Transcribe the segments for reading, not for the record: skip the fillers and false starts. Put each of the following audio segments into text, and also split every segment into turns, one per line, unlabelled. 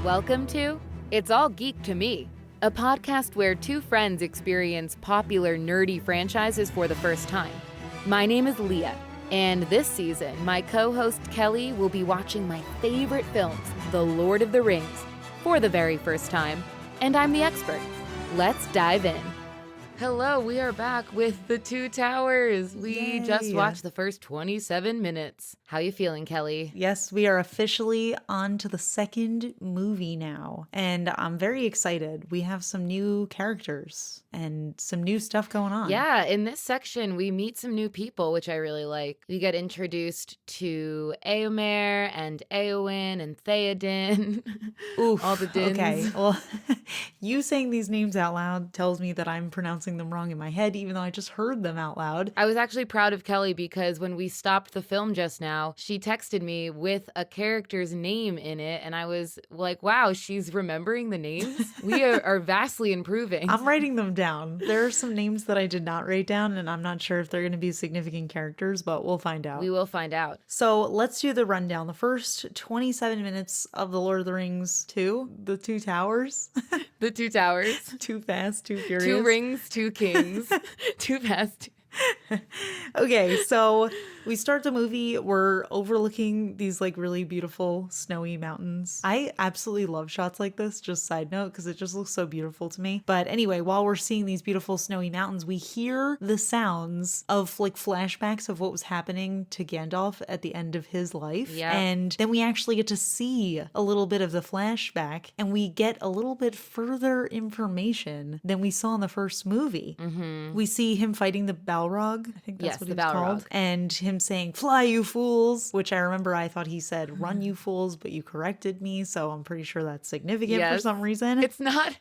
Welcome to It's All Geek to Me, a podcast where two friends experience popular nerdy franchises for the first time. My name is Leah, and this season, my co-host Kelly will be watching my favorite films, The Lord of the Rings, for the very first time, and I'm the expert. Let's dive in. Hello, we are back with The Two Towers. We just watched the first 27 minutes. How you feeling, Kelly?
Yes, we are officially on to the second movie now, and I'm very excited. We have some new characters and some new stuff going on.
Yeah, in this section, we meet some new people, which I really like. We get introduced to Éomer and Éowyn and Theoden.
Oof,
all the dins.
Okay, well, you saying these names out loud tells me that I'm pronouncing them wrong in my head, even though I just heard them out loud.
I was actually proud of Kelly because when we stopped the film just now, she texted me with a character's name in it, and I was like, wow, she's remembering the names? We are vastly improving.
I'm writing them down. There are some names that I did not write down, and I'm not sure if they're going to be significant characters, but we'll find out.
We will find out.
So let's do the rundown. The first 27 minutes of The Lord of the Rings 2, The Two Towers.
The Two Towers.
Too Fast, Too Furious.
Two Rings, Two Kings. Too Fast.
Okay, so we start the movie. We're overlooking these like really beautiful snowy mountains. I absolutely love shots like this, just side note, because it just looks so beautiful to me. But anyway, while we're seeing these beautiful snowy mountains, we hear the sounds of like flashbacks of what was happening to Gandalf at the end of his life.
Yeah.
And then we actually get to see a little bit of the flashback, and we get a little bit further information than we saw in the first movie.
Mm-hmm.
We see him fighting the Balrog. I think that's what
the
he was called.
Balrog.
And him saying, "Fly, you fools," which I remember I thought he said, "Run, you fools," but you corrected me, so I'm pretty sure that's significant for some reason.
It's not.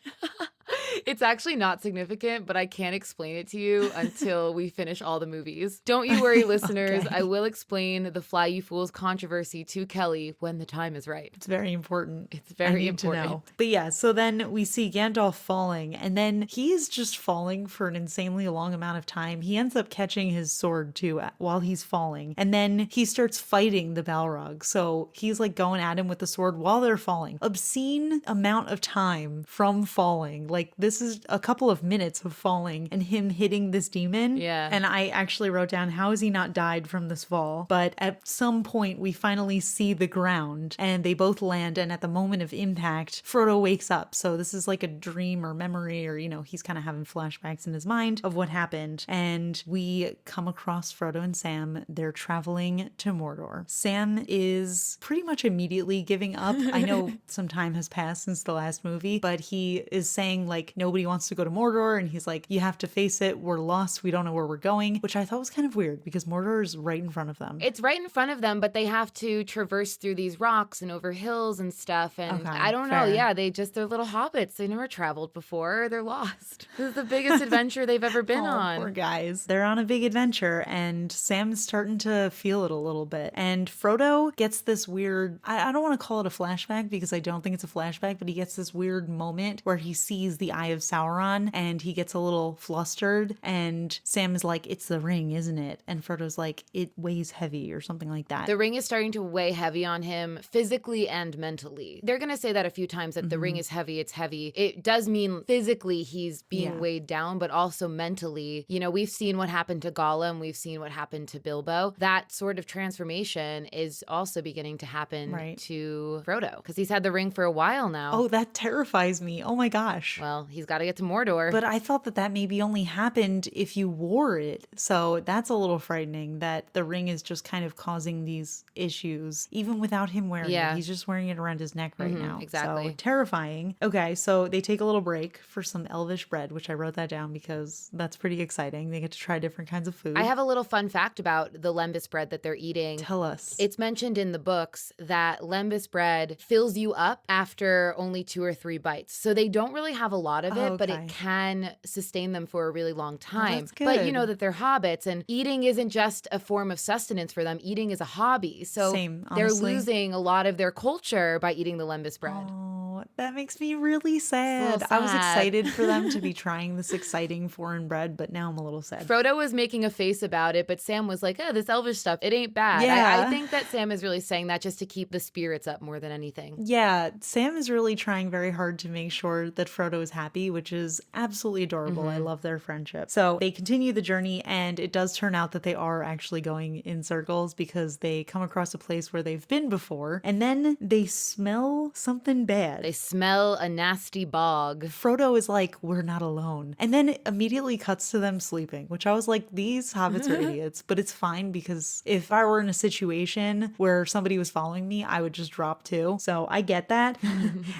It's actually not significant, but I can't explain it to you until we finish all the movies. Don't you worry, listeners.
Okay.
I will explain the Fly You Fools controversy to Kelly when the time is right.
It's very important.
It's very
I need
important.
to know. But yeah, so then we see Gandalf falling, and then he is just falling for an insanely long amount of time. He ends up catching his sword too while he's falling, and then he starts fighting the Balrog. So he's like going at him with the sword while they're falling. Obscene amount of time from falling. Like this is a couple of minutes of falling and him hitting this demon.
Yeah.
And I actually wrote down, how has he not died from this fall? But at some point we finally see the ground and they both land, and at the moment of impact, Frodo wakes up. So this is like a dream or memory, or, you know, he's kind of having flashbacks in his mind of what happened. And we come across Frodo and Sam. They're traveling to Mordor. Sam is pretty much immediately giving up. I know some time has passed since the last movie, but he is saying like nobody wants to go to Mordor, and he's like, you have to face it, we're lost, we don't know where we're going, which I thought was kind of weird because Mordor is right in front of them.
It's right in front of them, but they have to traverse through these rocks and over hills and stuff, and
Okay,
I don't know,
fair.
yeah, they're little hobbits, they never traveled before, they're lost. This is the biggest adventure they've ever been on.
Poor guys. They're on a big adventure, and Sam's starting to feel it a little bit. And Frodo gets this weird, I don't want to call it a flashback because I don't think it's a flashback, but he gets this weird moment where he sees the Eye of Sauron and he gets a little flustered, and Sam is like, it's the ring, isn't it? And Frodo's like, it weighs heavy or something like that.
The ring is starting to weigh heavy on him physically and mentally. They're going to say that a few times, that the ring is heavy, it's heavy. It does mean physically he's being weighed down, but also mentally. You know, we've seen what happened to Gollum, we've seen what happened to Bilbo. That sort of transformation is also beginning to happen to Frodo, because he's had the ring for a while now.
Oh, that terrifies me. Oh my gosh.
Well, he's got to get to Mordor.
But I thought that maybe only happened if you wore it. So that's a little frightening that the ring is just kind of causing these issues, even without him wearing it. He's just wearing it around his neck right now.
Exactly.
So terrifying. Okay, so they take a little break for some elvish bread, which I wrote that down because that's pretty exciting. They get to try different kinds of food.
I have a little fun fact about the lembas bread that they're eating.
Tell us.
It's mentioned in the books that lembas bread fills you up after only 2 or 3 bites. So they don't really have a lot of it, but it can sustain them for a really long time.
That's good.
But you know that they're hobbits, and eating isn't just a form of sustenance for them. Eating is a hobby. So
Same,
they're
honestly.
losing a lot of their culture by eating the lembas bread.
Oh, That makes me really sad. I was excited for them to be trying this exciting foreign bread, but now I'm a little sad.
Frodo was making a face about it, but Sam was like, oh, this elvish stuff, it ain't bad.
Yeah.
I think that Sam is really saying that just to keep the spirits up more than anything.
Yeah, Sam is really trying very hard to make sure that Frodo is happy, which is absolutely adorable. I love their friendship. So they continue the journey, and it does turn out that they are actually going in circles because they come across a place where they've been before, and then they smell something bad.
They smell a nasty bog.
Frodo is like, we're not alone. And then it immediately cuts to them sleeping, which I was like, these hobbits are idiots, but it's fine because if I were in a situation where somebody was following me, I would just drop too. So I get that.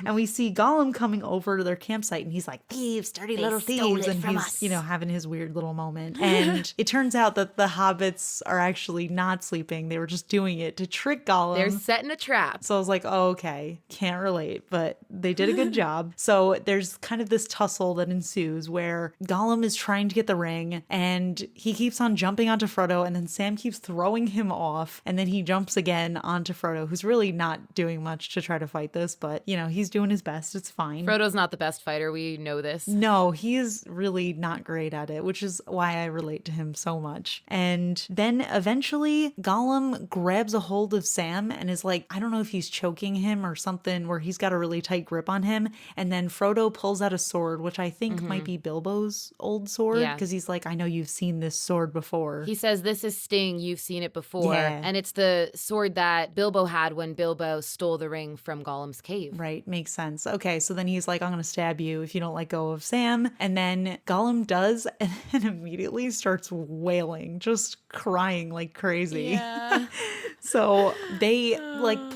And we see Gollum coming over to their campsite and he's like, thieves, dirty little thieves. And he's, having his weird little moment. And it turns out that the hobbits are actually not sleeping. They were just doing it to trick Gollum.
They're setting a trap.
So I was like, oh, okay, can't relate, but they did a good job. So there's kind of this tussle that ensues where Gollum is trying to get the ring and he keeps on jumping onto Frodo, and then Sam keeps throwing him off, and then he jumps again onto Frodo, who's really not doing much to try to fight this, but he's doing his best. It's fine.
Frodo's not the best fighter. We know this.
No, he is really not great at it, which is why I relate to him so much. And then eventually Gollum grabs a hold of Sam and is like, I don't know if he's choking him or something, where he's got a really tight grip on him. And then Frodo pulls out a sword, which I think might be Bilbo's old sword, because he's like, I know you've seen this sword before.
He says, this is Sting, you've seen it before.
Yeah.
And it's the sword that Bilbo had when Bilbo stole the ring from Gollum's cave.
Right, makes sense. Okay, so then he's like, I'm gonna stab you if you don't let go of Sam. And then Gollum does, and immediately starts wailing, just crying like crazy.
Yeah.
So they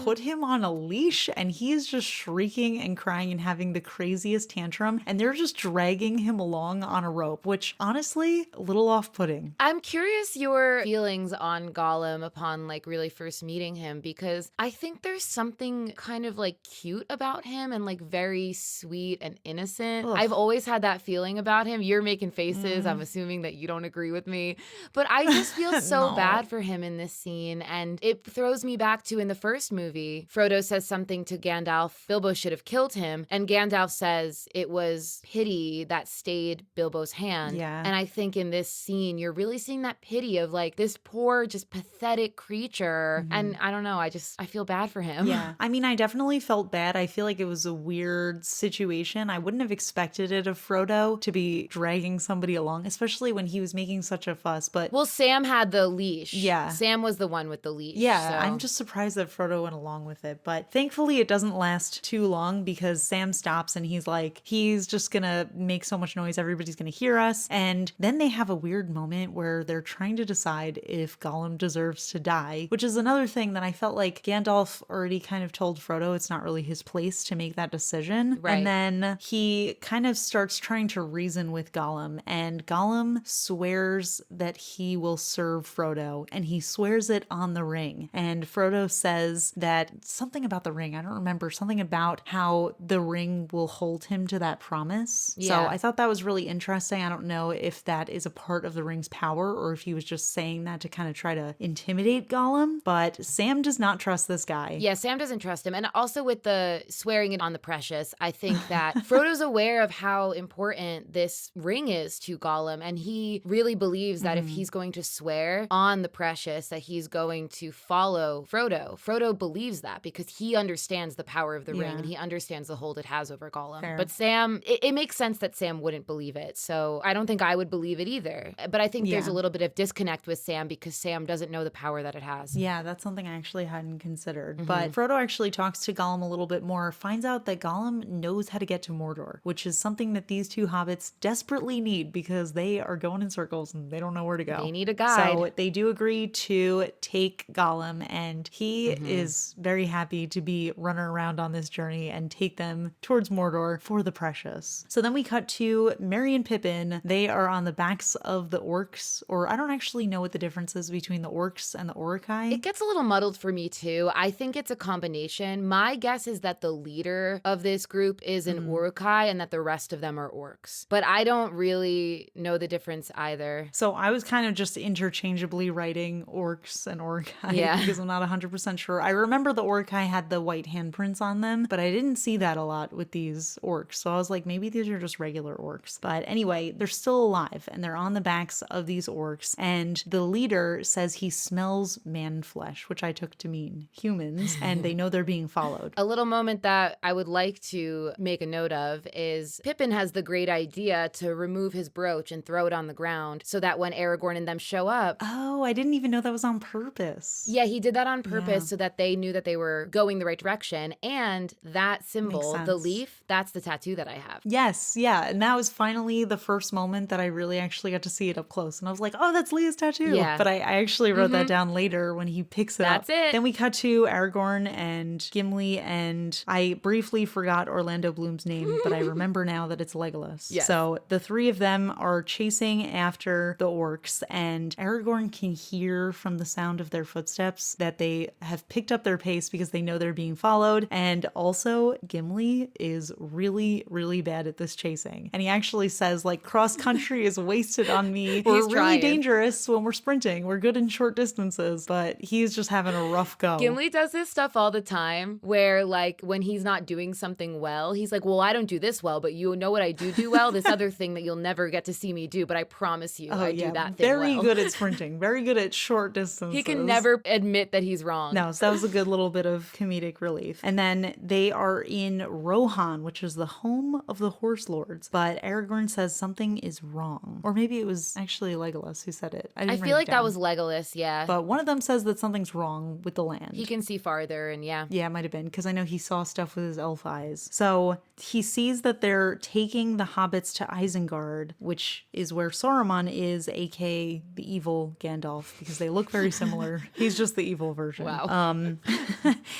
put him on a leash and he's just shrieking and crying and having the craziest tantrum, and they're just dragging him along on a rope, which honestly, a little off-putting.
I'm curious your feelings on Gollum upon really first meeting him, because I think there's something kind of cute about him and very sweet and innocent. Ugh. I've always had that feeling about him. You're making faces. I'm assuming that you don't agree with me, but I just feel so
No.
bad for him in this scene, and it throws me back to in the first movie, Frodo says something to Gandalf, Bilbo should have killed him, and Gandalf says it was pity that stayed Bilbo's hand.
Yeah.
And I think in this scene, you're really seeing that pity of this poor, just pathetic creature. And I don't know, I feel bad for him.
Yeah. I mean, I definitely felt bad. I feel like it was a weird situation. I wouldn't have expected it of Frodo to be dragging somebody along, especially when he was making such a fuss. But
well, Sam had the leash.
Yeah.
Sam was the one with the leash.
Yeah,
so.
I'm just surprised that Frodo went along with it. But thankfully, it doesn't last too long because Sam stops and he's like, he's just gonna make so much noise, everybody's gonna hear us. And then they have a weird moment where they're trying to decide if Gollum deserves to die, which is another thing that I felt like Gandalf already kind of told Frodo it's not really his place to make that decision.
Right.
And then he kind of starts trying to reason with Gollum, and Gollum swears that he will serve Frodo, and he swears it on the ring. And Frodo says that something about the ring, I don't remember, something about how the ring will hold him to that promise.
Yeah.
So I thought that was really interesting. I don't know if that is a part of the ring's power or if he was just saying that to kind of try to intimidate Gollum, but Sam does not trust this guy.
Yeah, Sam doesn't trust him. And also with the swearing it on the precious, I think that Frodo's aware of how important this ring is to Gollum, and he really believes that if he's going to swear on the precious, that he's going to follow Frodo. Frodo believes that because he understands the power of the ring and he understands the hold it has over Gollum.
Fair.
But Sam, it makes sense that Sam wouldn't believe it. So I don't think I would believe it either. But I think there's a little bit of disconnect with Sam because Sam doesn't know the power that it has.
Yeah, that's something I actually hadn't considered. But Frodo actually talks to Gollum a little bit more, finds out that Gollum knows how to get to Mordor, which is something that these two hobbits desperately need because they are going in circles and they don't know where to go.
They need a guide.
So they do agree to take Gollum, and he is very happy to be running around on this journey and take them towards Mordor for the precious. So then we cut to Merry and Pippin. They are on the backs of the orcs, or I don't actually know what the difference is between the orcs and the Uruk-hai.
It gets a little muddled for me too. I think it's a combination. My guess is that the leader of this group is an Uruk-hai and that the rest of them are orcs. But I don't really know the difference either.
So I was kind of just interchangeably writing orcs and Uruk-hai because I'm not 100% sure. I remember the Uruk-hai had the white handprints on them, but I didn't didn't see that a lot with these orcs. So I was like, maybe these are just regular orcs. But anyway, they're still alive and they're on the backs of these orcs. And the leader says he smells man flesh, which I took to mean humans, and they know they're being followed.
A little moment that I would like to make a note of is Pippin has the great idea to remove his brooch and throw it on the ground so that when Aragorn and them show up.
Oh, I didn't even know that was on purpose.
Yeah, he did that on purpose so that they knew that they were going the right direction. And that symbol, the leaf, that's the tattoo that I have.
Yes, yeah. And that was finally the first moment that I really actually got to see it up close. And I was like, oh, that's Leah's tattoo.
Yeah.
But I actually wrote that down later when he picks it up.
That's it.
Then we cut to Aragorn and Gimli, and I briefly forgot Orlando Bloom's name, but I remember now that it's Legolas.
Yes.
So the three of them are chasing after the orcs, and Aragorn can hear from the sound of their footsteps that they have picked up their pace because they know they're being followed. And also, Gimli is really, really bad at this chasing. And he actually says, like, cross country is wasted on me. We're really
trying.
dangerous when we're sprinting. We're good in short distances, but he's just having a rough go.
Gimli does this stuff all the time where, like, when he's not doing something well, he's like, well, I don't do this well, but you know what I do well? This other thing that you'll never get to see me do, but I promise you I do that thing
Very
well.
good at sprinting. Very good at short distances.
He can never admit that he's wrong.
No, so that was a good little bit of comedic relief. And then they are in Rohan, which is the home of the horse lords. But Aragorn says something is wrong. Or maybe it was actually Legolas who said it.
I feel like that was Legolas, yeah.
But one of them says that something's wrong with the land.
He can see farther, and yeah.
Yeah, it might have been, because I know he saw stuff with his elf eyes. So he sees that they're taking the hobbits to Isengard, which is where Saruman is, aka the evil Gandalf, because they look very similar. He's just the evil version.
Wow.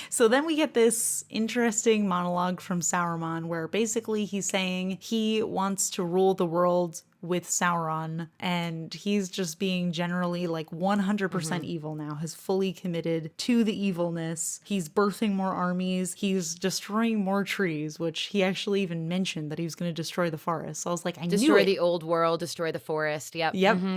So then we get this interesting monologue from Saruman where basically he's saying he wants to rule the world with Sauron, and he's just being generally like 100% evil now, has fully committed to the evilness. He's birthing more armies. He's destroying more trees, which he actually even mentioned that he was going to destroy the forest. So I was like, I knew it.
Destroy the old world, destroy the forest. Yep.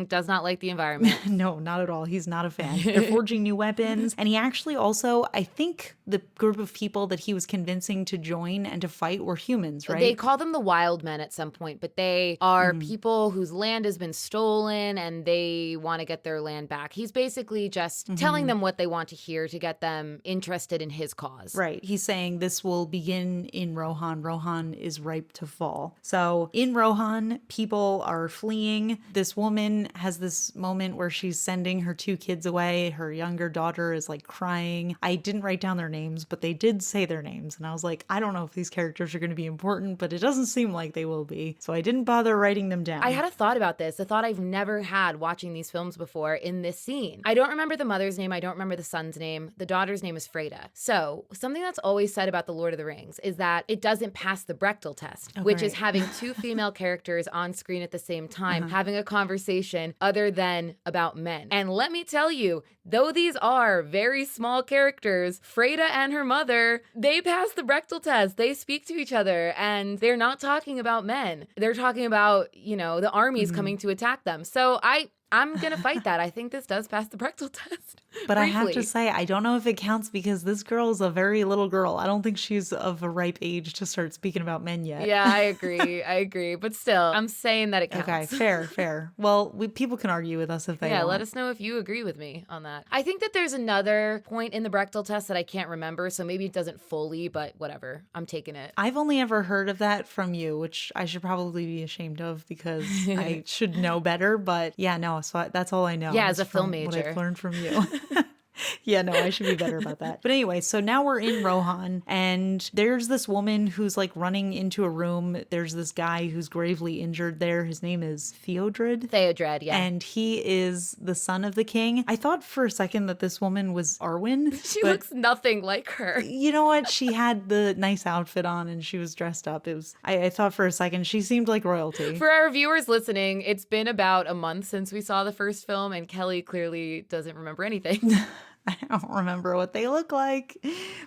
Does not like the environment.
No, not at all. He's not a fan. They're forging new weapons. And he actually also, I think the group of people that he was convincing to join and to fight were humans, right?
They call them the wild men at some point, but they are people whose land has been stolen and they want to get their land back. He's basically just telling them what they want to hear to get them interested in his cause.
Right. He's saying this will begin in Rohan. Rohan is ripe to fall. So in Rohan, people are fleeing. This woman has this moment where she's sending her two kids away. Her younger daughter is like crying. I didn't write down their names, but they did say their names. And I was like, I don't know if these characters are going to be important, but it doesn't seem like they will be. So I didn't bother writing them down.
I had a thought about this, a thought I've never had watching these films before in this scene. I don't remember the mother's name. I don't remember the son's name. The daughter's name is Freda. So something that's always said about The Lord of the Rings is that it doesn't pass the Bechdel test, which is having two female characters on screen at the same time, having a conversation other than about men. And let me tell you, though these are very small characters, Freda and her mother, they pass the Bechdel test. They speak to each other and they're not talking about men. They're talking about, you know, the armies coming to attack them. So I'm going to fight that. I think this does pass the Bechdel test.
But
briefly.
I have to say, I don't know if it counts because this girl is a very little girl. I don't think she's of a ripe age to start speaking about men yet.
Yeah, I agree. But still, I'm saying that it counts.
Okay, fair. Well, people can argue with us if they want.
Let us know if you agree with me on that. I think that there's another point in the Bechdel test that I can't remember, so maybe it doesn't fully, but whatever. I'm taking it.
I've only ever heard of that from you, which I should probably be ashamed of because I should know better. But yeah, no, so that's all I know.
Yeah, as a film
what
major.
I've learned from you. Yeah, no, I should be better about that. But anyway, so now we're in Rohan, and there's this woman who's like running into a room. There's this guy who's gravely injured there. His name is
Theodred, yeah.
And he is the son of the king. I thought for a second that this woman was Arwen.
She looks nothing like her.
You know what? She had the nice outfit on and she was dressed up. It was. I thought for a second she seemed like royalty.
For our viewers listening, it's been about a month since we saw the first film, and Kelly clearly doesn't remember anything.
I don't remember what they look like.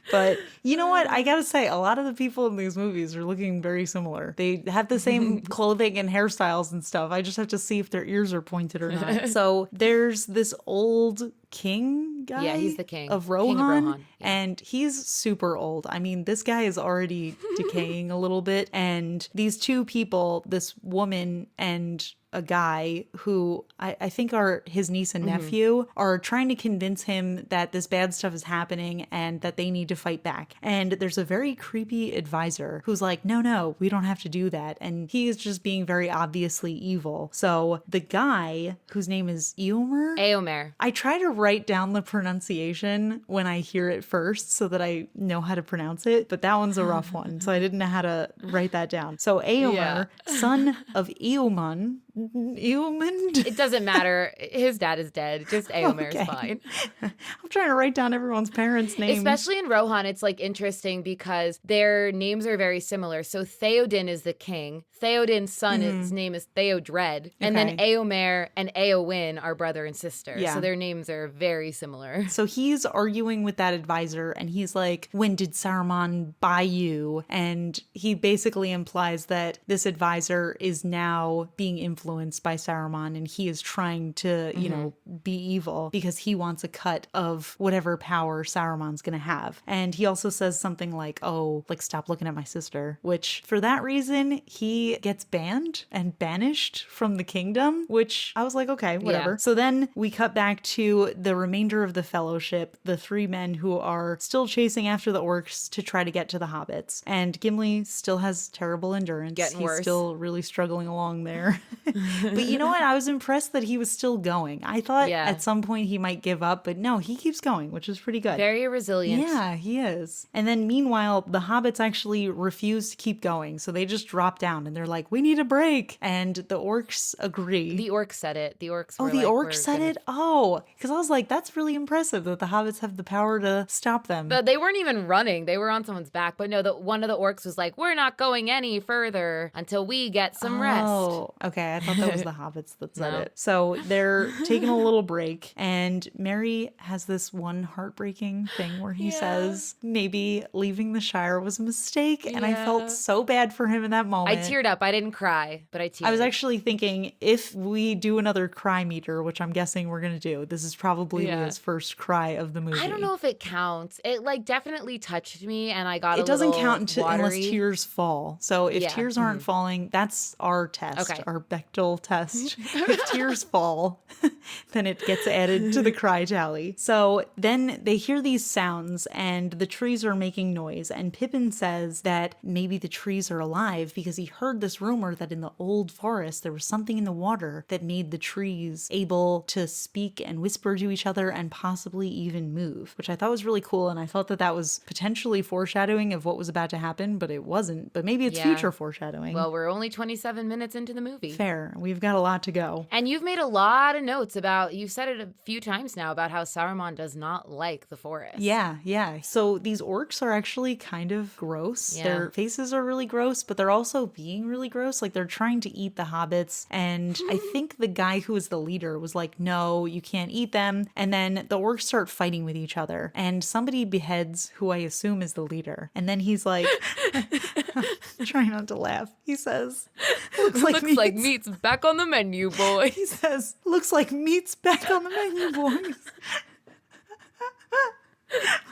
But you know what? I gotta say, a lot of the people in these movies are looking very similar. They have the same clothing and hairstyles and stuff. I just have to see if their ears are pointed or not. So there's this old king guy.
Yeah, he's the king.
Of
King
Rohan.
of Rohan, yeah.
And he's super old. I mean, this guy is already decaying a little bit. And these two people, this woman and a guy who I think are his niece and nephew, are trying to convince him that this bad stuff is happening and that they need to fight back. And there's a very creepy advisor who's like, no, we don't have to do that. And he is just being very obviously evil. So the guy, whose name is
Éomer.
I try to write down the pronunciation when I hear it first so that I know how to pronounce it, but that one's a rough one. So I didn't know how to write that down. So Éomer, son of Eomun.
It doesn't matter. His dad is dead. Just Éomer is fine.
I'm trying to write down everyone's parents' names.
Especially in Rohan, it's like interesting because their names are very similar. So Theoden is the king. Theoden's son, his name is Theodred. And then Éomer and Éowyn are brother and sister.
Yeah.
So their names are very similar.
So he's arguing with that advisor and he's like, when did Saruman buy you? And he basically implies that this advisor is now being influenced by Saruman and he is trying to, you know, be evil because he wants a cut of whatever power Saruman's going to have. And he also says something like, oh, like, stop looking at my sister, which for that reason, he gets banned and banished from the kingdom, which I was like, okay, whatever.
Yeah.
So then we cut back to the remainder of the fellowship, the three men who are still chasing after the orcs to try to get to the hobbits. And Gimli still has terrible endurance.
Getting worse.
He's still really struggling along there. But you know what? I was impressed that he was still going. I thought at some point he might give up, but no, he keeps going, which is pretty good.
Very resilient.
Yeah, he is. And then meanwhile, the hobbits actually refuse to keep going. So they just drop down and they're like, we need a break. And the orcs agree.
The orcs said it. The orcs were
the
like,
orcs said it? Oh, because I was like, that's really impressive that the hobbits have the power to stop them.
But they weren't even running. They were on someone's back. But no, one of the orcs was like, we're not going any further until we get some rest.
Oh, okay. I thought that was the hobbits that said it. So they're taking a little break and Merry has this one heartbreaking thing where he says maybe leaving the Shire was a mistake. And I felt so bad for him in that moment.
I teared up. I didn't cry, but I teared.
I was actually thinking if we do another cry meter, which I'm guessing we're going to do, this is probably Leah's first cry of the movie.
I don't know if it counts. It like definitely touched me and I got
it doesn't count unless
watery.
Tears fall. So if tears aren't falling, that's our test, our Bechdel test. If tears fall, then it gets added to the cry tally. So then they hear these sounds and the trees are making noise. And Pippin says that maybe the trees are alive because he heard this rumor that in the old forest there was something in the water that made the trees able to speak and whisper to each other and possibly even move, which I thought was really cool. And I thought that that was potentially foreshadowing of what was about to happen, but it wasn't. But maybe it's future foreshadowing.
Well, we're only 27 minutes into the movie.
Fair. We've got a lot to go.
And you've made a lot of notes about, you've said it a few times now about how Saruman does not like the forest.
Yeah. So these orcs are actually kind of gross.
Yeah.
Their faces are really gross, but they're also being really gross. Like they're trying to eat the hobbits. And I think the guy who was the leader was like, no, you can't eat them. And then the orcs start fighting with each other. And somebody beheads who I assume is the leader. And then he's like, try not to laugh. He says, looks like
meat's back on the menu, boys.
He says, looks like meat's back on the menu, boys.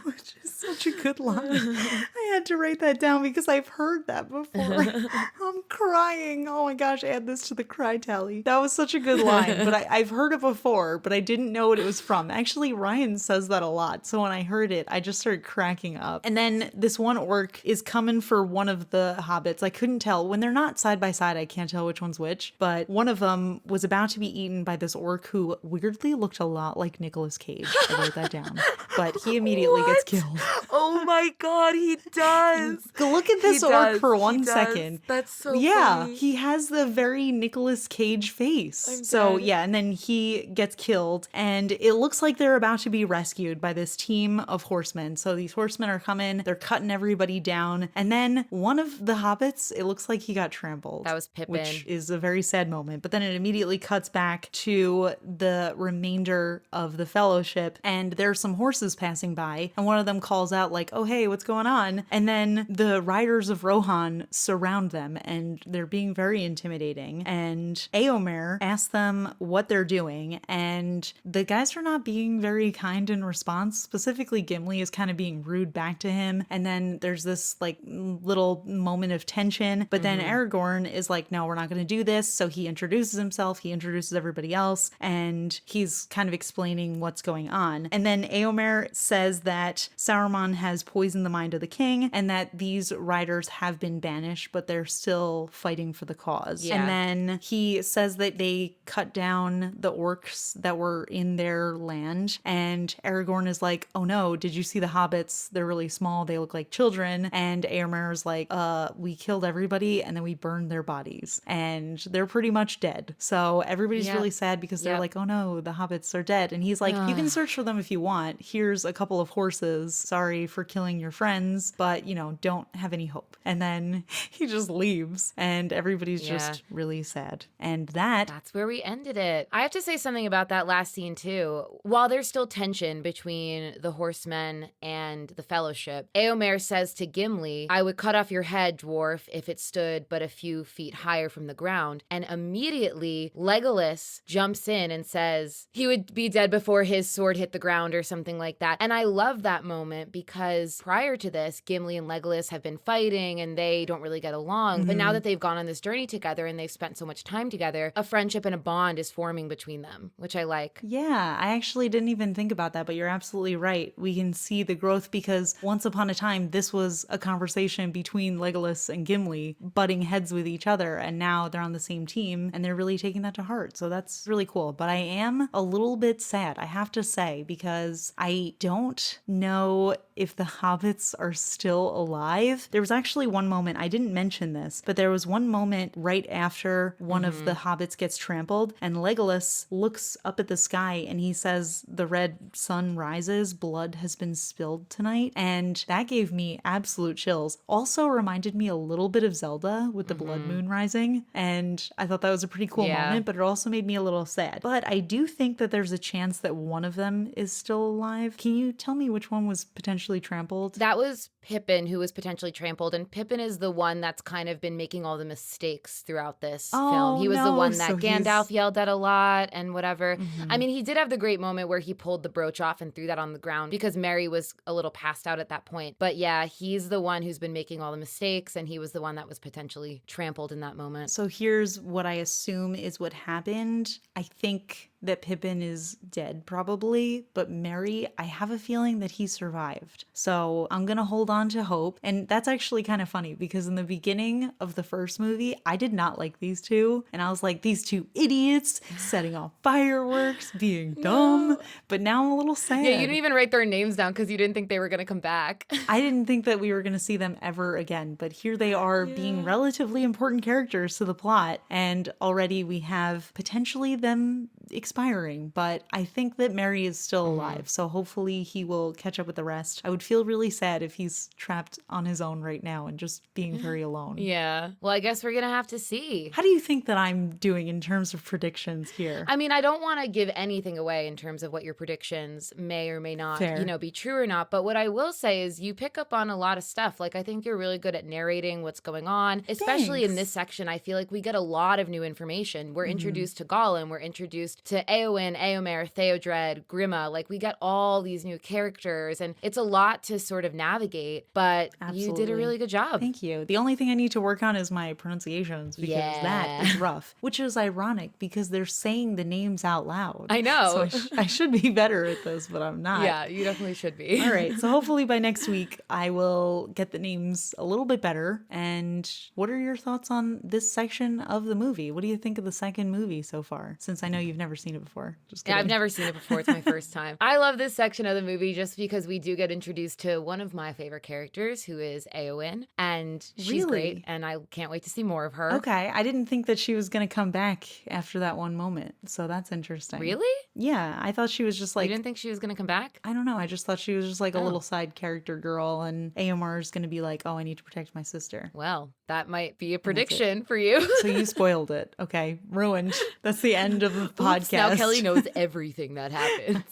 Which is such a good line. I had to write that down because I've heard that before. I'm crying. Oh my gosh, add this to the cry tally. That was such a good line, but I've heard it before, but I didn't know what it was from. Actually, Ryan says that a lot. So when I heard it, I just started cracking up. And then this one orc is coming for one of the hobbits. I couldn't tell. When they're not side by side, I can't tell which one's which. But one of them was about to be eaten by this orc who weirdly looked a lot like Nicolas Cage. I wrote that down. But he immediately gets killed.
Oh my god, he does.
Look at this orc for 1 second.
That's so
funny. He has the very Nicolas Cage face. And then he gets killed and it looks like they're about to be rescued by this team of horsemen. So these horsemen are coming, they're cutting everybody down. And then one of the hobbits, it looks like he got trampled.
That was Pippin.
Which is a very sad moment. But then it immediately cuts back to the remainder of the fellowship and there are some horses passing by and one of them calls calls out like, oh, hey, what's going on? And then the riders of Rohan surround them and they're being very intimidating. And Éomer asks them what they're doing. And the guys are not being very kind in response. Specifically, Gimli is kind of being rude back to him. And then there's this like little moment of tension. But then Aragorn is like, no, we're not going to do this. So he introduces himself. He introduces everybody else. And he's kind of explaining what's going on. And then Éomer says that Saruman has poisoned the mind of the king and that these riders have been banished, but they're still fighting for the cause.
Yeah.
And then he says that they cut down the orcs that were in their land. And Aragorn is like, oh no, did you see the hobbits? They're really small. They look like children. And Éomer is like, we killed everybody and then we burned their bodies. And they're pretty much dead. So everybody's really sad because they're like, oh no, the hobbits are dead. And he's like, you can search for them if you want. Here's a couple of horses. Sorry for killing your friends, but don't have any hope. And then he just leaves and everybody's just really sad. And that's
where we ended it. I have to say something about that last scene too. While there's still tension between the horsemen and the fellowship, Éomer says to Gimli, I would cut off your head, dwarf, if it stood but a few feet higher from the ground. And immediately Legolas jumps in and says he would be dead before his sword hit the ground or something like that. And I love that moment because prior to this, Gimli and Legolas have been fighting and they don't really get along. But now that they've gone on this journey together and they've spent so much time together, a friendship and a bond is forming between them, which I like.
Yeah, I actually didn't even think about that, but you're absolutely right. We can see the growth because once upon a time, this was a conversation between Legolas and Gimli butting heads with each other. And now they're on the same team and they're really taking that to heart. So that's really cool. But I am a little bit sad, I have to say, because I don't know if the hobbits are still alive. There was actually one moment, I didn't mention this, but there was one moment right after one of the hobbits gets trampled and Legolas looks up at the sky and he says, the red sun rises, blood has been spilled tonight. And that gave me absolute chills. Also reminded me a little bit of Zelda with the blood moon rising. And I thought that was a pretty cool moment, but it also made me a little sad. But I do think that there's a chance that one of them is still alive. Can you tell me which one was potentially trampled?
That was Pippin who was potentially trampled. And Pippin is the one that's kind of been making all the mistakes throughout this film. He was the one that Gandalf yelled at a lot and whatever. I mean, he did have the great moment where he pulled the brooch off and threw that on the ground because Mary was a little passed out at that point. But yeah, he's the one who's been making all the mistakes and he was the one that was potentially trampled in that moment.
So here's what I assume is what happened. I think that Pippin is dead probably, but Merry, I have a feeling that he survived. So I'm gonna hold on to hope. And that's actually kind of funny because in the beginning of the first movie, I did not like these two. And I was like, these two idiots setting off fireworks, being dumb. But now I'm a little sad.
Yeah, you didn't even write their names down because you didn't think they were gonna come back.
I didn't think that we were gonna see them ever again, but here they are being relatively important characters to the plot. And already we have potentially them expiring, but I think that Mary is still alive, so hopefully he will catch up with the rest. I would feel really sad if he's trapped on his own right now and just being very alone.
Yeah. Well, I guess we're gonna have to see.
How do you think that I'm doing in terms of predictions here?
I mean, I don't want to give anything away in terms of what your predictions may or may not, be true or not, but what I will say is you pick up on a lot of stuff. Like, I think you're really good at narrating what's going on, especially in this section. I feel like we get a lot of new information. We're introduced to Gollum, we're introduced to Éowyn, Éomer, Theodred, Grima. Like, we get all these new characters, and it's a lot to sort of navigate, but you did a really good job.
Thank you. The only thing I need to work on is my pronunciations because that is rough, which is ironic because they're saying the names out loud.
I know.
So I should be better at this, but I'm not.
Yeah, you definitely should be.
All right. So hopefully by next week, I will get the names a little bit better. And what are your thoughts on this section of the movie? What do you think of the second movie so far? Since I know you've never seen it before. Just kidding.
Yeah, I've never seen it before. It's my first time. I love this section of the movie just because we do get introduced to one of my favorite characters, who is Éowyn. And she's great. And I can't wait to see more of her.
Okay. I didn't think that she was going to come back after that one moment. So that's interesting.
Really?
Yeah. I thought she was just like...
You didn't think she was going to come back?
I don't know. I just thought she was just like a little side character girl. And Éomer is going to be like, oh, I need to protect my sister.
Well, that might be a prediction for you.
So you spoiled it. Okay. Ruined. That's the end of the podcast.
Now Kelly knows everything that happens.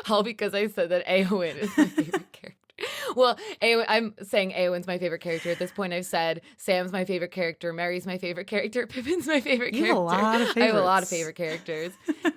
All because I said that Éowyn is my favorite character. Well, I'm saying Eowyn's my favorite character. At this point, I've said Sam's my favorite character, Merry's my favorite character, Pippin's my favorite
You
character.
have a lot of favorites.
I have a lot of favorite characters.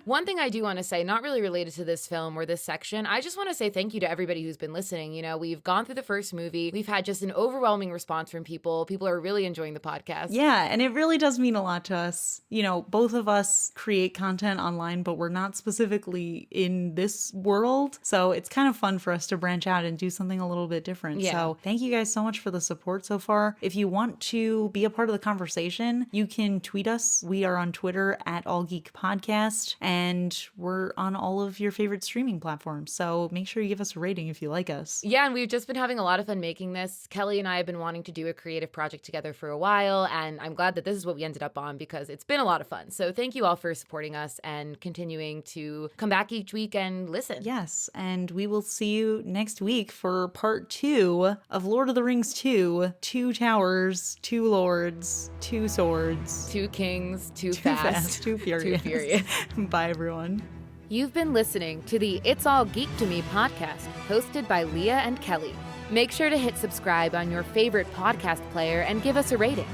One thing I do want to say, not really related to this film or this section, I just want to say thank you to everybody who's been listening. You know, we've gone through the first movie. We've had just an overwhelming response from people. People are really enjoying the podcast.
Yeah, and it really does mean a lot to us. You know, both of us create content online, but we're not specifically in this world. So it's kind of fun for us to branch out and do something a little bit different.
Yeah.
So thank you guys so much for the support so far. If you want to be a part of the conversation, you can tweet us. We are on Twitter at All Geek Podcast, and we're on all of your favorite streaming platforms. So make sure you give us a rating if you like us.
Yeah, and we've just been having a lot of fun making this. Kelly and I have been wanting to do a creative project together for a while, and I'm glad that this is what we ended up on because it's been a lot of fun. So thank you all for supporting us and continuing to come back each week and listen.
Yes, and we will see you next week for part 2 of Lord of the Rings 2, 2 towers, 2 lords, 2 swords.
2 kings, too
Too fast,
fast,
too furious.
Too furious.
Bye, everyone.
You've been listening to the It's All Geek to Me podcast, hosted by Leah and Kelly. Make sure to hit subscribe on your favorite podcast player and give us a rating.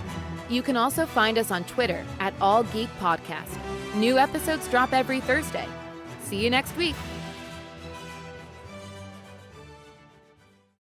You can also find us on Twitter at All Geek Podcast. New episodes drop every Thursday. See you next week.